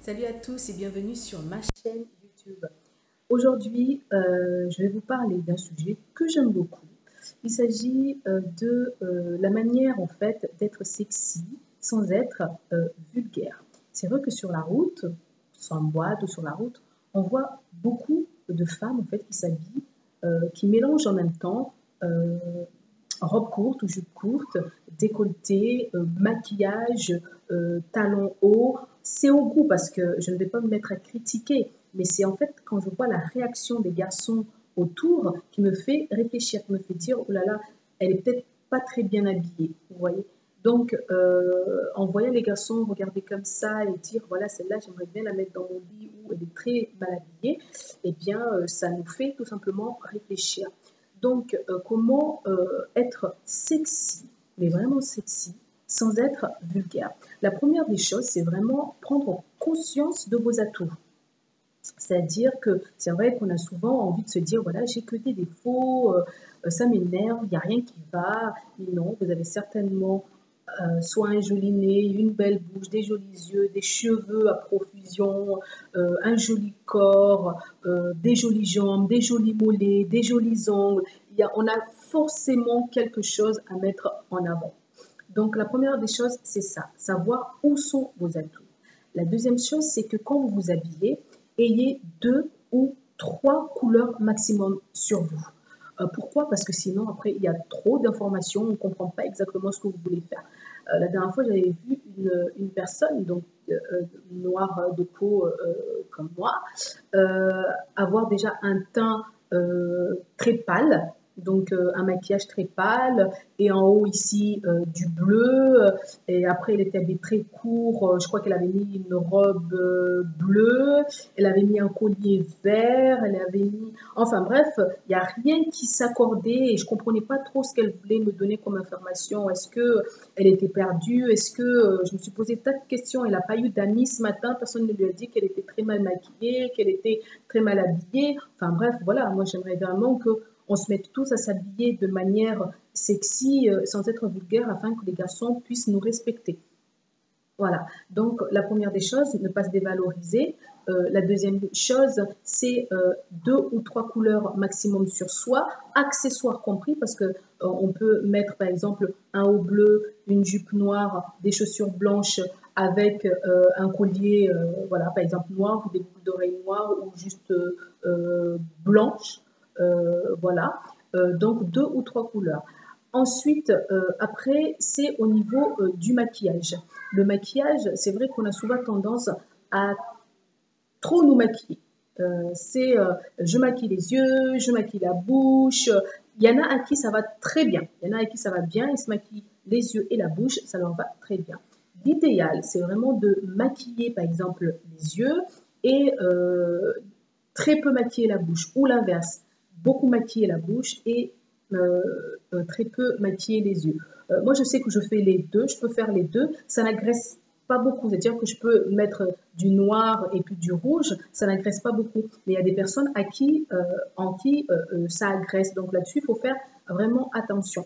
Salut à tous et bienvenue sur ma chaîne YouTube. Aujourd'hui, je vais vous parler d'un sujet que j'aime beaucoup. Il s'agit de la manière en fait d'être sexy sans être vulgaire. C'est vrai que sur la route, soit en boîte ou sur la route, on voit beaucoup de femmes en fait qui s'habillent, qui mélangent en même temps robe courte ou jupe courte, décolleté, maquillage, talons hauts. C'est au goût parce que je ne vais pas me mettre à critiquer, mais c'est en fait quand je vois la réaction des garçons autour qui me fait réfléchir, qui me fait dire, oh là là, elle est peut-être pas très bien habillée, vous voyez. Donc, en voyant les garçons regarder comme ça et dire, voilà, celle-là, j'aimerais bien la mettre dans mon lit où elle est très mal habillée, eh bien, ça nous fait tout simplement réfléchir. Donc, comment être sexy, mais vraiment sexy, sans être vulgaire. La première des choses, c'est vraiment prendre conscience de vos atouts. C'est-à-dire que c'est vrai qu'on a souvent envie de se dire, voilà, j'ai que des défauts, ça m'énerve, il n'y a rien qui va. Mais non, vous avez certainement soit un joli nez, une belle bouche, des jolis yeux, des cheveux à profusion, un joli corps, des jolies jambes, des jolis mollets, des jolis ongles. On a forcément quelque chose à mettre en avant. Donc la première des choses, c'est ça, savoir où sont vos atouts. La deuxième chose, c'est que quand vous vous habillez, ayez 2 ou 3 couleurs maximum sur vous. Pourquoi? Parce que sinon, après, il y a trop d'informations, on ne comprend pas exactement ce que vous voulez faire. La dernière fois, j'avais vu une personne, donc noire de peau comme moi, avoir déjà un teint très pâle, donc un maquillage très pâle, et en haut ici du bleu, et après elle était habillée très court, je crois qu'elle avait mis une robe bleue, elle avait mis un collier vert, elle avait mis, enfin bref, il n'y a rien qui s'accordait et je comprenais pas trop ce qu'elle voulait me donner comme information. Est-ce que elle était perdue? Est-ce que je me suis posé tas de questions? Elle n'a pas eu d'amis ce matin, personne ne lui a dit qu'elle était très mal maquillée, qu'elle était très mal habillée. Enfin bref, voilà, moi j'aimerais vraiment qu'on se mette tous à s'habiller de manière sexy, sans être vulgaire, afin que les garçons puissent nous respecter. Voilà, donc la première des choses, ne pas se dévaloriser. La deuxième chose, c'est 2 ou 3 couleurs maximum sur soi, accessoires compris, parce que on peut mettre par exemple un haut bleu, une jupe noire, des chaussures blanches avec un collier, voilà, par exemple noir, ou des boucles d'oreilles noires, ou juste blanches, voilà. Donc 2 ou 3 couleurs. Ensuite, après, c'est au niveau du maquillage. Le maquillage, c'est vrai qu'on a souvent tendance à trop nous maquiller. Je maquille les yeux, je maquille la bouche. Il y en a à qui ça va très bien. Il y en a à qui ça va bien, ils se maquillent les yeux et la bouche, ça leur va très bien. L'idéal, c'est vraiment de maquiller, par exemple, les yeux et très peu maquiller la bouche, ou l'inverse, beaucoup maquiller la bouche et très peu maquiller les yeux. Moi, je sais que je fais les deux, je peux faire les deux, ça n'agresse pas beaucoup, c'est-à-dire que je peux mettre du noir et puis du rouge, ça n'agresse pas beaucoup. Mais il y a des personnes en qui ça agresse, donc là-dessus, il faut faire vraiment attention.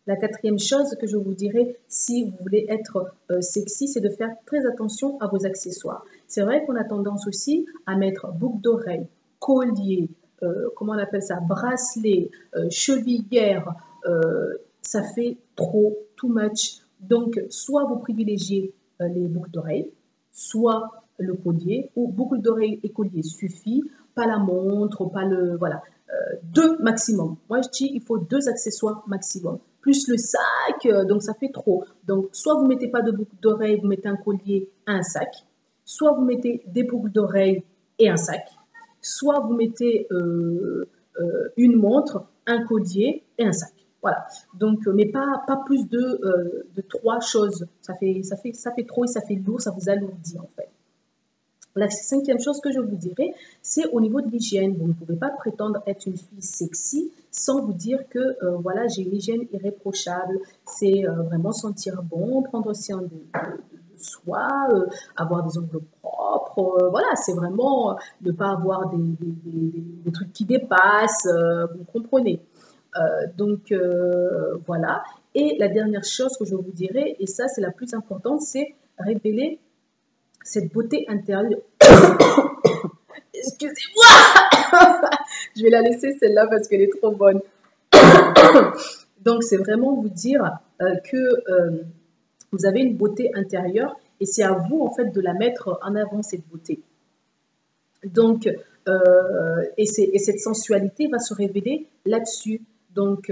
La quatrième chose que je vous dirais, si vous voulez être sexy, c'est de faire très attention à vos accessoires. C'est vrai qu'on a tendance aussi à mettre boucle d'oreille, collier, comment on appelle ça, bracelet, chevillère, ça fait trop, too much. Donc, soit vous privilégiez les boucles d'oreilles, soit le collier, ou boucle d'oreille et collier suffit, pas la montre, pas le... Voilà, 2 maximum. Moi, je dis, il faut 2 accessoires maximum. Plus le sac, donc ça fait trop. Donc, soit vous ne mettez pas de boucle d'oreille, vous mettez un collier, un sac. Soit vous mettez des boucles d'oreilles et un sac. Soit vous mettez une montre, un collier et un sac. Voilà. Donc, mais pas plus de 3 choses. Ça fait trop et ça fait lourd, ça vous alourdit en fait. La cinquième chose que je vous dirais, c'est au niveau de l'hygiène. Vous ne pouvez pas prétendre être une fille sexy sans vous dire que voilà, j'ai une hygiène irréprochable. C'est vraiment sentir bon, prendre soin de soi, avoir des ongles propres. Voilà, c'est vraiment ne pas avoir des trucs qui dépassent. Vous comprenez. Donc voilà. Et la dernière chose que je vous dirais, et ça c'est la plus importante, c'est révéler cette beauté intérieure. Excusez-moi, je vais la laisser celle-là parce qu'elle est trop bonne. Donc, c'est vraiment vous dire que vous avez une beauté intérieure et c'est à vous, en fait, de la mettre en avant, cette beauté. Donc, et cette sensualité va se révéler là-dessus. Donc,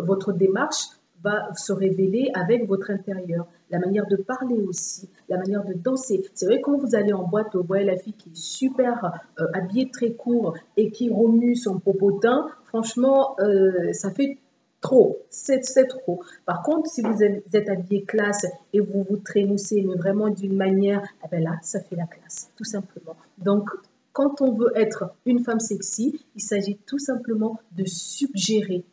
votre démarche va se révéler avec votre intérieur. La manière de parler aussi, la manière de danser. C'est vrai, quand vous allez en boîte, vous voyez la fille qui est super habillée très court et qui remue son popotin, franchement, ça fait trop, c'est trop. Par contre, si vous êtes habillé classe et vous vous trémoussez, mais vraiment d'une manière, eh bien là, ça fait la classe, tout simplement. Donc, quand on veut être une femme sexy, il s'agit tout simplement de suggérer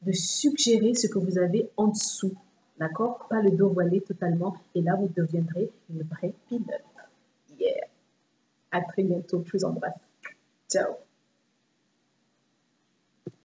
ce que vous avez en dessous, d'accord? Pas le dos voilé totalement, et là, vous deviendrez une vraie pin-up. Yeah! À très bientôt, je vous embrasse. Ciao!